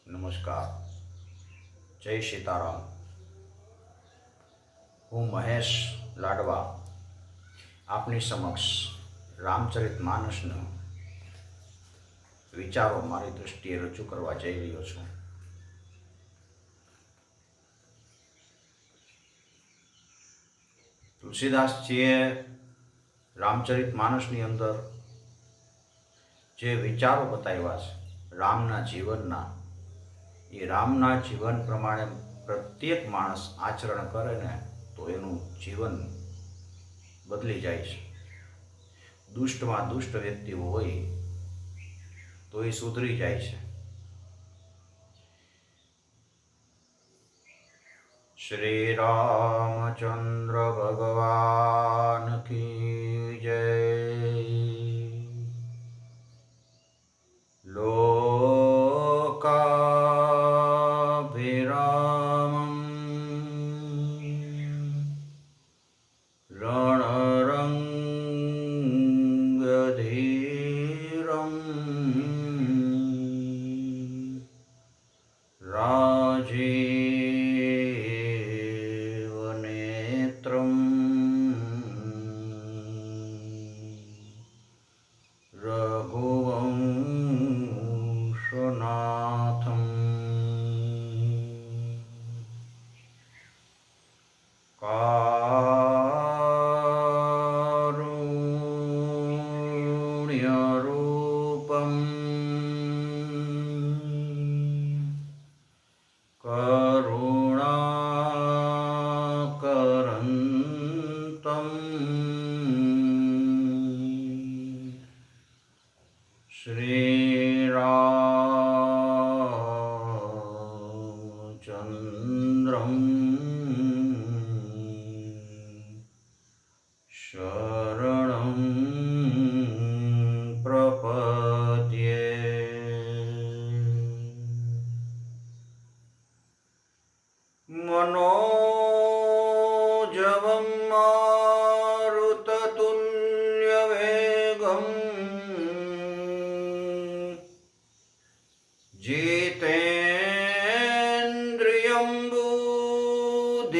નમસ્કાર, જય સીતારામ. હું મહેશ લાડવા આપની સમક્ષ રામચરિત માનસનો વિચારો મારી દૃષ્ટિએ રજૂ કરવા જઈ રહ્યો છું. તુલસીદાસજીએ રામચરિત માનસની અંદર જે વિચારો બતાવ્યા છે રામના જીવનના, એ રામના જીવન પ્રમાણે પ્રત્યેક માણસ આચરણ કરે ને તો એનું જીવન બદલી જાય છે. દુષ્ટમાં દુષ્ટ વ્યક્તિ હોય તો એ સુધરી જાય છે. શ્રી રામચંદ્ર ભગવાન કી જય. રાજીવનેત્રમ રઘુવંશનાથમ કારુણ્યરૂપમ કરુણાકરંતમ શ્રી રામચંદ્રમ શરણં પ્રપદ્યે. मनोजवं मारुततुल्यवेगं जितेन्द्रियं बुद्धिमतां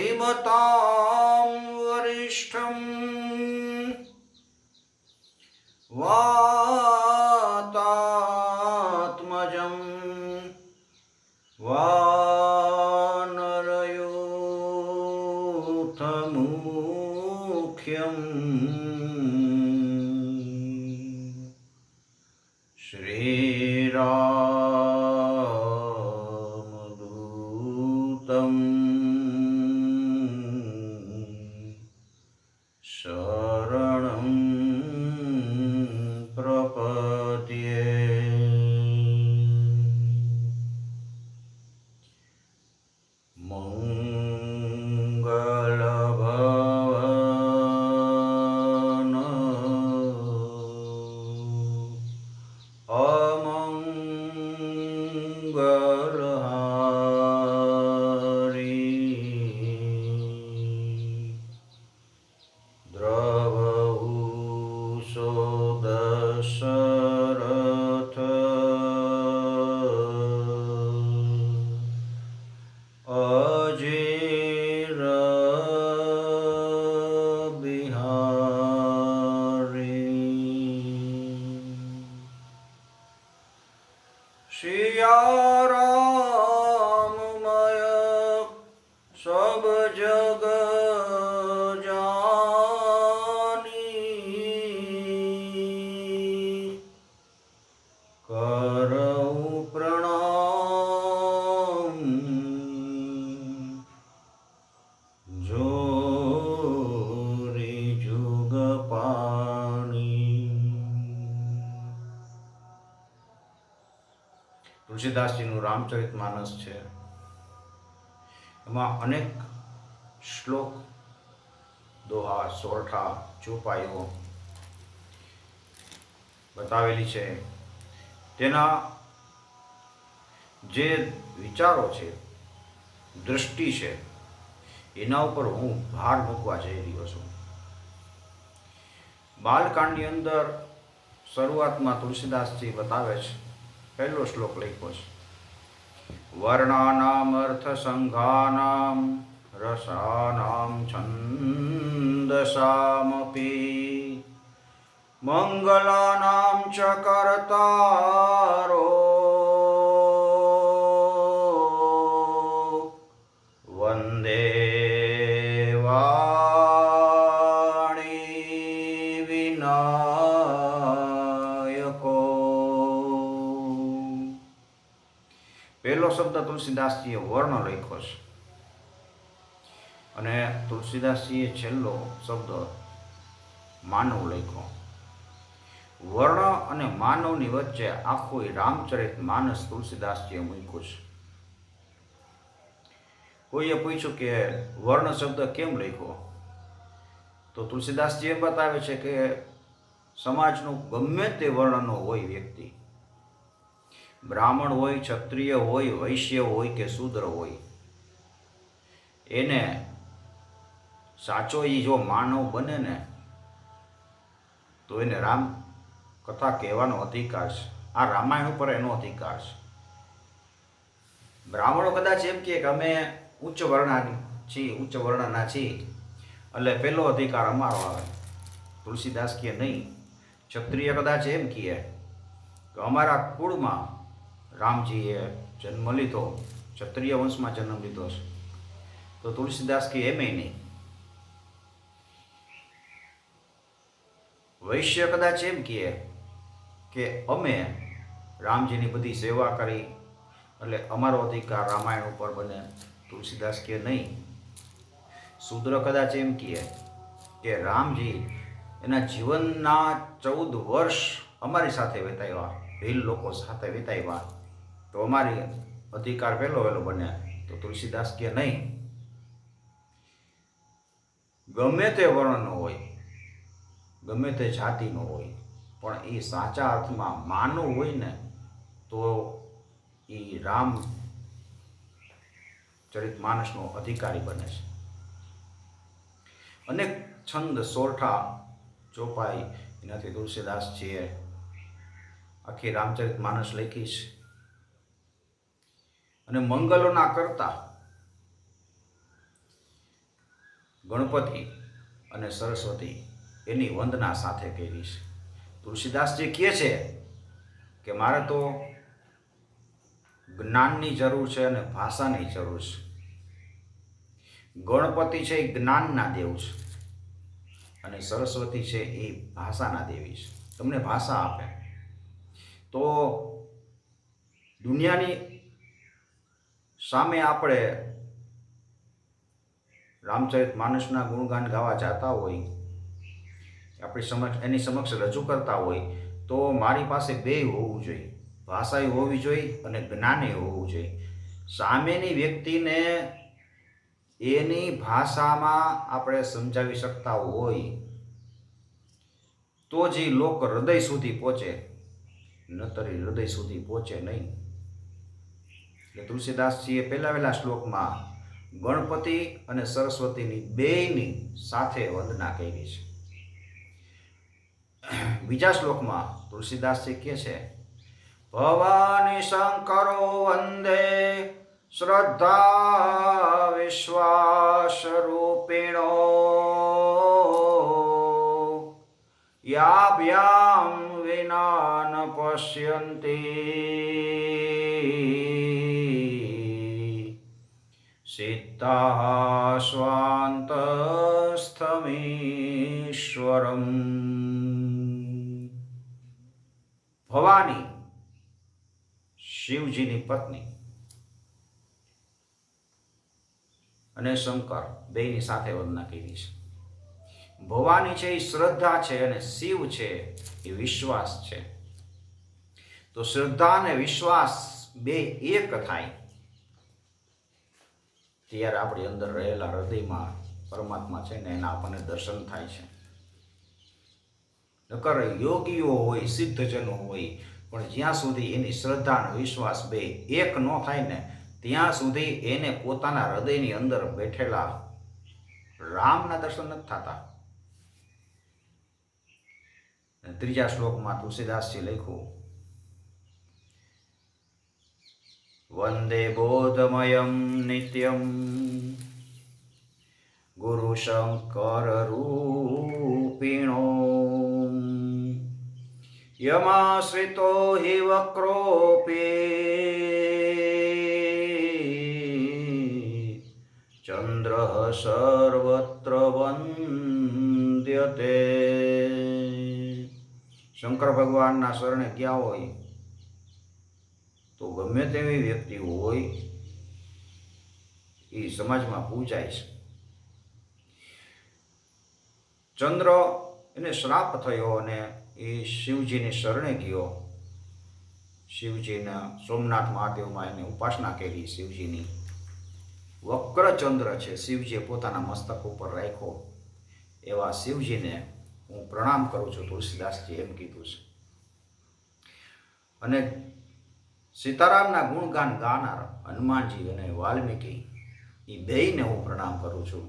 वरिष्ठं वातात्मजं मुख्यं श्रीरामदूतं शरणं प्रपद्ये. દ્રવહુસો દશરથ અજેર બિહારી. સિયા રામમય સબ જગ करौ प्रणाम जोरी जुग पाणी. તુલસીદાસજીનું રામચરિત માનસ છે. એમાં અનેક શ્લોક, દોહા, સોરઠા, ચોપાઈઓ બતાવેલી છે. તેના જે વિચારો છે, દૃષ્ટિ છે, એના ઉપર હું ભાર મૂકવા જઈ રહ્યો છું. બાલકાંડની અંદર શરૂઆતમાં તુલસીદાસજી બતાવે છે, પહેલો શ્લોક લખ્યો છે વર્ણાનામર્થસંઘાનાં રસાનાં છંદસામપી મંગલાનાં ચ કર્તારો વંદે વાણી વિનાયકો. પહેલો શબ્દ તુલસીદાસજીએ વર્ણ લખ્યો છે અને તુલસીદાસજીએ છેલ્લો શબ્દ માનવ લખ્યો. વર્ણ અને માનવની વચ્ચે આખું રામચરિત માનસ તુલસીદાસજીએ મૂક્યું છે. કોઈએ પૂછ્યું કે વર્ણ શબ્દ કેમ લખ્યો, તો તુલસીદાસજી એમ બતાવે છે કે સમાજનું ગમે તે વર્ણનો હોય વ્યક્તિ, બ્રાહ્મણ હોય, ક્ષત્રિય હોય, વૈશ્ય હોય કે શૂદ્ર હોય, એને સાચો એ જો માનવ બને ને તો એને રામ કથા કહેવાનો અધિકાર છે. આ રામાયણ ઉપર એનો અધિકાર છે. બ્રાહ્મણો કદાચ એમ કહે કે અમે ઉચ્ચ વર્ણના છીએ એટલે પહેલો અધિકાર અમારો આવે. તુલસીદાસ કહે નહીં. ક્ષત્રિય કદાચ એમ કહે કે અમારા કુળમાં રામજીએ જન્મ લીધો, ક્ષત્રિય વંશમાં જન્મ લીધો છે, તો તુલસીદાસ કહે એમ નહીં. વૈશ્ય કદાચ એમ કહે કે અમે રામજીની બધી સેવા કરી એટલે અમારો અધિકાર રામાયણ ઉપર બને, તુલસીદાસ કહે નહીં. શૂદ્ર કદાચ એમ કહે કે રામજી એના જીવનના 14 વર્ષ અમારી સાથે વિતાવ્યા, ભીલ લોકો સાથે વિતાવ્યા, તો અમારી અધિકાર પહેલો બને, તો તુલસીદાસ કહે નહીં. ગમે તે વર્ણનો હોય, ગમે તે જાતિનો હોય, પણ એ સાચા અર્થમાં માનવ હોય ને તો એ રામ ચરિત માનસનો અધિકારી બને છે. અનેક છંદ, સોરઠા, ચોપાઈ એનાથી તુલસીદાસજીએ આખી રામચરિત માનસ લખી છે. અને મંગલોના કરતા ગણપતિ અને સરસ્વતી એની વંદના સાથે કરી છે. તુલસીદાસજી કહે છે કે મારે તો જ્ઞાનની જરૂર છે અને ભાષાની જરૂર છે. ગણપતિ છે એ જ્ઞાનના દેવ છે અને સરસ્વતી છે એ ભાષાના દેવી છે, તમને ભાષા આપે. તો દુનિયાની સામે આપણે રામચરિત માનસના ગુણગાન ગાવા જતા હોય, એની સમક્ષ રજૂ કરતા હોય, તો મારી પાસે બે હોવું જોઈએ. ભાષાએ હોવી જોઈએ અને જ્ઞાને હોવું જોઈએ. સામેની વ્યક્તિને એની ભાષામાં આપણે સમજાવી શકતા હોય તો જ લોક હૃદય સુધી પહોંચે, નતર હૃદય સુધી પહોંચે નહીં. એટલે તુલસીદાસજીએ પહેલા શ્લોકમાં ગણપતિ અને સરસ્વતીની બેયની સાથે વંદના કરી છે. બીજા શ્લોકમાં તુલસીદાસજી કહે છે, ભવાની શંકરો વંદે શ્રદ્ધા વિશ્વાસ રૂપિણો યાભ્યામ વિના ન પશ્યંતી સિદ્ધા સ્વાંતસ્થમીશ્વરમ. ભવાની શિવજીની પત્ની અને શંકર બેયની સાથે વંદના કરી છે. ભવાની છે એ શ્રદ્ધા છે અને શિવ છે એ વિશ્વાસ છે. તો શ્રદ્ધા અને વિશ્વાસ બે એક થાય ત્યારે આપણી અંદર રહેલા હૃદયમાં પરમાત્મા છે ને એના આપણને દર્શન થાય છે. નકર યોગીઓ હોય, સિદ્ધજનો હોય, પણ જ્યાં સુધી એની શ્રદ્ધા અને વિશ્વાસ બે એક ન થાય ને ત્યાં સુધી એને પોતાના હૃદયની અંદર બેઠેલા રામના દર્શન નથી થતા. ત્રીજા શ્લોકમાં તુલસીદાસજી લખ્યું, વંદે બોધમયં નિત્યં ગુરુશંકરરૂપિણો યમાશ્રિતો હિ વક્રોપી ચંદ્રઃ સર્વત્ર વંદ્યતે. શંકર ભગવાનના શરણે ગયા હોય તો ગમે તેવી વ્યક્તિ હોય એ સમાજમાં પૂજાય છે. ચંદ્ર એને શ્રાપ થયો અને એ શિવજીની શરણે ગયો. શિવજીના સોમનાથ મહાદેવમાં એને ઉપાસના કરી. શિવજીની વક્ર ચંદ્ર છે, શિવજીએ પોતાના મસ્તક ઉપર રાખ્યો. એવા શિવજીને હું પ્રણામ કરું છું, તુલસીદાસજી એમ કીધું છે. અને સીતારામના ગુણગાન ગાનાર હનુમાનજી અને વાલ્મીકી એ બેયને હું પ્રણામ કરું છું.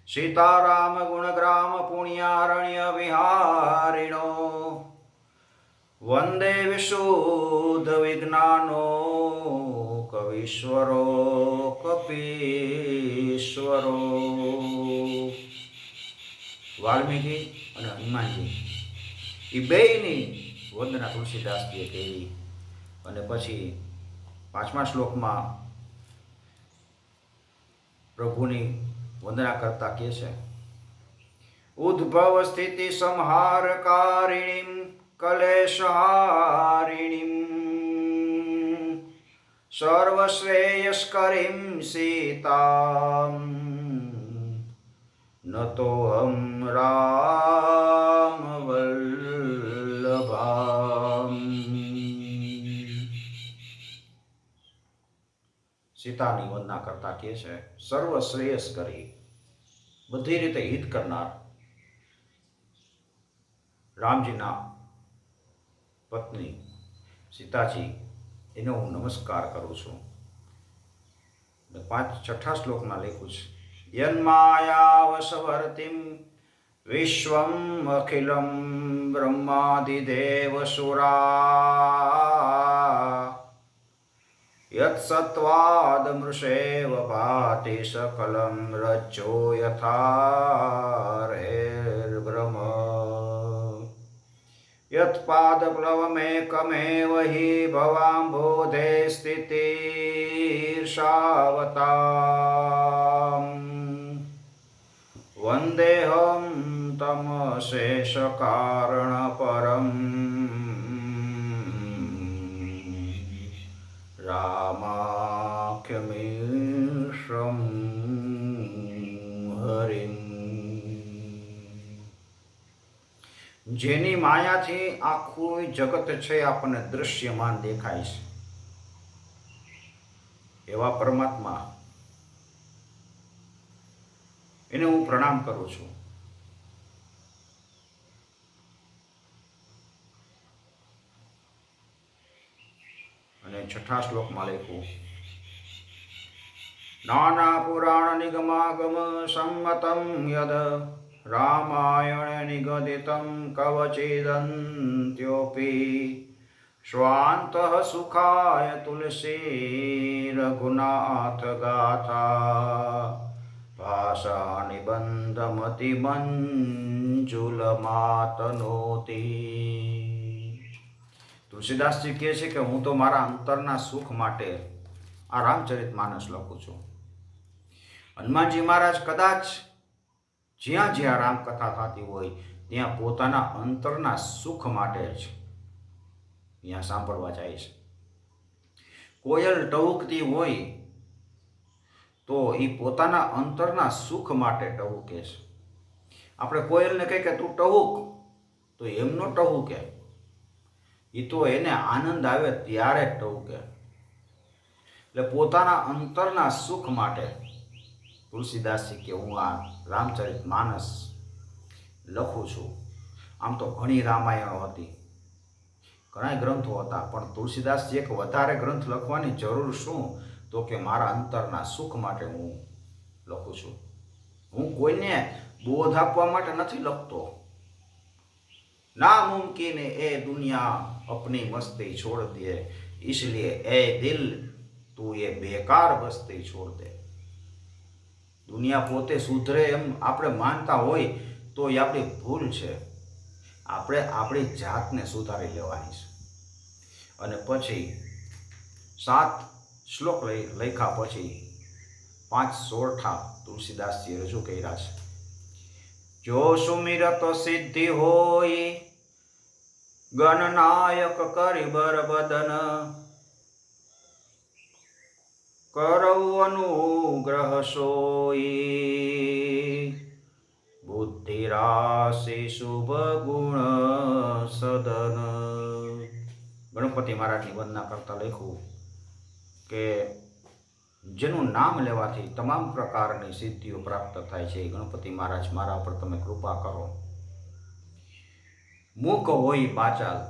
સીતારામ ગુણગ્રામ પુણ્યારણ્ય વિહારિણો વંદે વિશુદ્ધ વિજ્ઞાનો કવીશ્વરો કપીશ્વરો. વાલ્મીકી અને હનુમાનજી એ બેયની વંદના તુલસીદાસજીએ કરી. અને પછી 5મા શ્લોકમાં પ્રભુની વંદના કરતા કહે છે, ઉદ્ભવ સ્થિતિ સંહારકારિણીમ કલેશહારિણીમ સર્વશ્રેયસ્કરીમ સીતામ નતોહમ રામ વલ્લભામ. સીતાની વંદના કરતા કહે છે, સર્વશ્રેયસ કરી, બધી રીતે હિત કરનાર રામજીના પત્ની સીતાજી, એનો હું નમસ્કાર કરું છું. 6 શ્લોકમાં લખ્યું છે, યન્માયાવશવર્તિમ વિશ્વમ અખિલમ બ્રહ્માદિદેવ સુરા યત્સત્વાદમૃષેવ ભાતિ સકલમ રજ્જો યથાર્હેર્બ્રહ્મ યત્પાદપ્લવમેકમેવ હિ ભવામ્બોધે સ્થિતિર્ષાવતામ વંદેહમ તમશેષકારણપરમ રામાખ્યમીશમ હરિમ. જેની માયાથી આખું જગત છે આપણને દૃશ્યમાન દેખાય છે, એવા પરમાત્મા એને હું પ્રણામ કરું છું. અને 6 શ્લોકમાં લખ્યું, નાના પુરાણ નિગમાગમ સંમતમ યદ રામાયણ નિગદિતમ કવચિદંત્યોપી સ્વાંતઃ સુખાય તુલસી રઘુનાથ ગાથા ભાષા નિબંધમતિ મંજુલમાતનોતી. તુલસીદાસજી કહે છે કે હું તો મારા અંતરના સુખ માટે આ રામચરિતમાનસ લખું છું. હનુમાનજી મહારાજ કદાચ જ્યાં જ્યાં રામકથા થતી હોય ત્યાં પોતાના અંતરના સુખ માટે જ ત્યાં સાંભળવા જાય છે. કોયલ ટહુકતી હોય તો એ પોતાના અંતરના સુખ માટે ટહુકે છે. આપણે કોયલને કહીએ કે તું ટહુક, તો એમનો ટહુકે, એ તો એને આનંદ આવે ત્યારે જ ટહુકે. એટલે પોતાના અંતરના સુખ માટે તુલસીદાસજી કે હું આ રામચરિતમાનસ લખું છું. આમ તો ઘણી રામાયણો હતી, ઘણા ગ્રંથો હતા, પણ તુલસીદાસજી એક વધારે ગ્રંથ લખવાની જરૂર શું? તો કે મારા અંતરના સુખ માટે હું લખું છું. હું કોઈને બોધ આપવા માટે નથી લખતો. नामुमकिन ए दुनिया अपनी मस्ती छोड़ दिए, इसलिए ए दिल તું એ બેકાર બસ્તી છોડ દે. દુનિયા પોતે સુધરે એમ આપણે માનતા હોય તો એ આપણી ભૂલ છે. આપણે આપણી જાતને સુધારી લેવાની છે. અને પછી 7 શ્લોક લખ્યા પછી 5 સોરઠા તુલસીદાસજીએ રજૂ કર્યા છે. જો સુમિરત સિદ્ધિ હોય ગણનાયક કરિબર બદન, કરવ અનુગ્રહ સોઈ બુદ્ધિ રાશિ શુભ ગુણ સદન. ગણપતિ મહારાજની વંદના કરતા લખ્યું કે જેનું નામ લેવાથી તમામ પ્રકારની સિદ્ધિઓ પ્રાપ્ત થાય છે. ગણપતિ મહારાજ મારા પર તમે કૃપા કરો. મૂક હોય બાચાલ,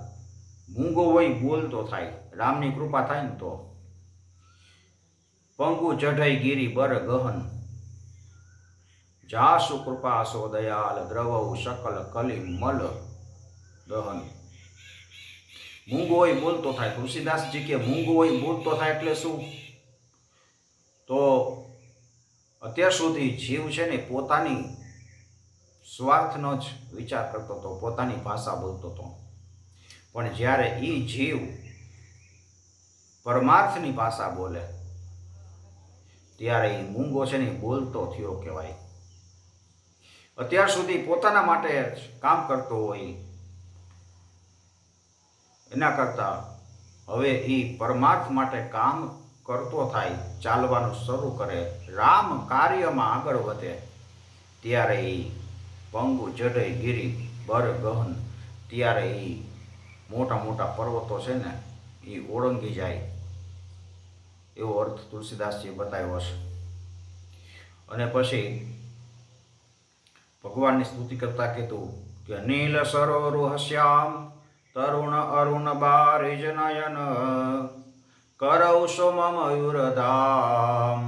મૂંગો હોય બોલતો થાય. રામની કૃપા થાય ને તો. પંગુ ચઢાઈ ગીરી બર ગહન, જાસુ કૃપા સો દયાલ દ્રવઉ સકલ કલી મલ દહન. મૂંગો હોય બોલતો થાય. તુલસીદાસજી કે મૂંગો હોય બોલતો થાય એટલે શું? તો અત્યાર સુધી જીવ છે ને પોતાની સ્વાર્થનો જ વિચાર કરતો હતો, પોતાની ભાષા બોલતો હતો. પણ જ્યારે એ જીવ પરમાર્થની ભાષા બોલે ત્યારે એ મૂંગો છે ને બોલતો થયો કહેવાય. અત્યાર સુધી પોતાના માટે જ કામ કરતો હોય એના કરતા હવે એ પરમાર્થ માટે કામ કરતો થાય, ચાલવાનું શરૂ કરે, રામ કાર્યમાં આગળ વધે ત્યારે એ પંગુ જડઈ ગીરી બર ગહન, ત્યારે એ મોટા મોટા પર્વતો છે ને એ ઓળંગી જાય એવો અર્થ તુલસીદાસજીએ બતાવ્યો છે. અને પછી ભગવાનની સ્તુતિ કરતા કીધું કે નીલ સરોરુહ શ્યામ તરુણ અરુણ બારિજ નયન, કરૌ સોમ મયુરધામ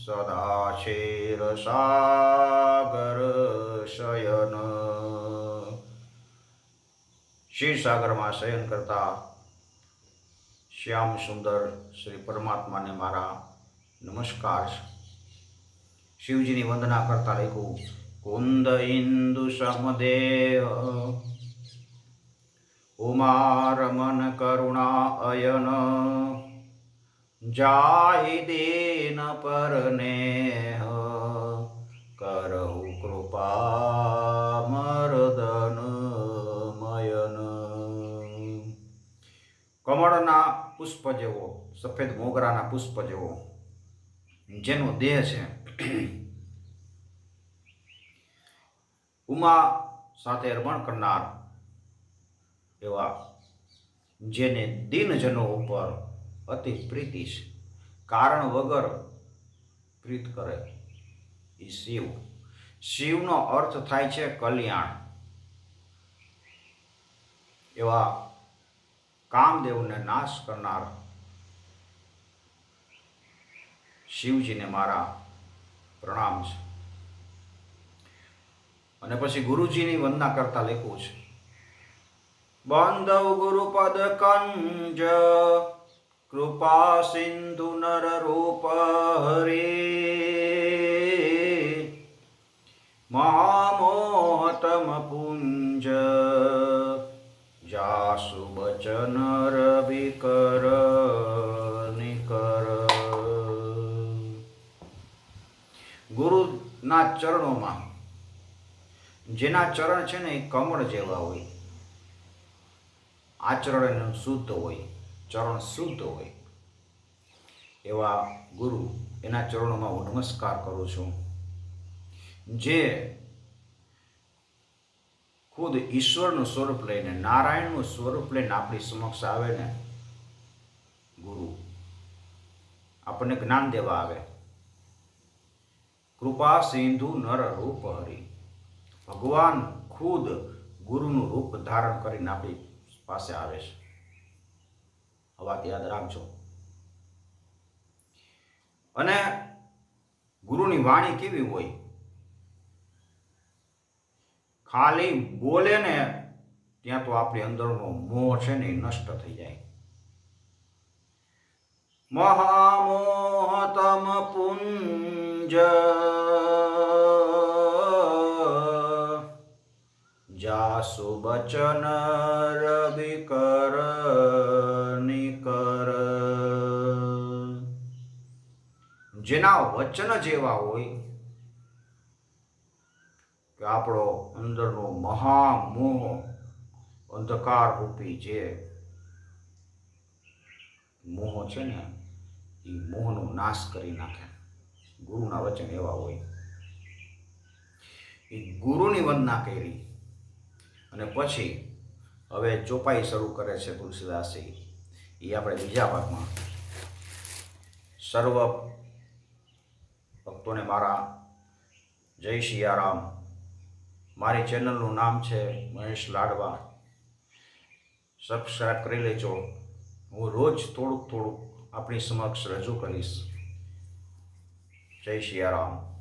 સદા ક્ષીર સાગર શયન. ક્ષીરસાગરમાં શયન કરતા શ્યામ સુંદર શ્રી પરમાત્માને મારા નમસ્કાર છે. શિવજીની વંદના કરતા લખ્યું કુંદ ઇન્દુ સમદેહ ઉમારમન કરુણા અયન, જાહિ દીન પરનેહ કરહુ કૃપા મર્દન મયન. કમળના પુષ્પ જેવો, સફેદ મોગરાના પુષ્પ જેવો જેનો દેહ છે, ઉમા સાથે અર્પણ કરનાર એવા જેને દીનજનો ઉપર અતિ પ્રીતિ છે, કારણ વગર પ્રીત કરે એ શિવ. શિવનો અર્થ થાય છે કલ્યાણ. એવા કામદેવને નાશ કરનાર શિવજીને મારા પ્રણામ છે. અને પછી ગુરુજીની વંદના કરતા લખ્યું છે બાંધવ ગુરુપદ કંજ કૃપા સિંધુ નર રૂપ હરે, મહામોહતમ પુંજ જાસુ બચન રવિ કર નિકર. ગુરુના ચરણોમાં, જેના ચરણ છે ને એ કમળ જેવા હોય, આચરણ શુદ્ધ હોય, ચરણ શુદ્ધ હોય, એવા ગુરુ એના ચરણોમાં હું નમસ્કાર કરું છું. જે ખુદ ઈશ્વરનું સ્વરૂપ લઈને, નારાયણનું સ્વરૂપ લઈને આપણી સમક્ષ આવે ને, ગુરુ આપણને જ્ઞાન દેવા આવે. કૃપા સિંધુ નર રૂપ હરિ, ભગવાન ખુદ ગુરુનું રૂપ ધારણ કરીને આપણી પાસે આવે છે. આ વાત યાદ રાખજો. અને ગુરુની વાણી કેવી હોય? ખાલી બોલે ને ત્યાં તો આપણી અંદરનો મોહ છે ને એ નષ્ટ થઈ જાય. મહામોહ જાસુ બચન રવિ કર નિકર. જેના વચન જેવા હોય કે આપણો અંદરનો મહામોહ અંધકાર રૂપી જે મોહ છે ને એ મોહનો નાશ કરી નાખે. ગુરુના વચન એવા હોય. એ ગુરુની વંદના કરી અને પછી હવે ચોપાઈ શરૂ કરે છે તુલસીદાસજી. એ આપણે બીજા ભાગમાં. સર્વ ભક્તોને મારા જય સિયારામ. મારી ચેનલનું નામ છે મહેશ લાડવા. સબસ્ક્રાઈબ કરી લેજો. હું રોજ થોડુંક આપણી સમક્ષ રજૂ કરીશ. જય સિયારામ.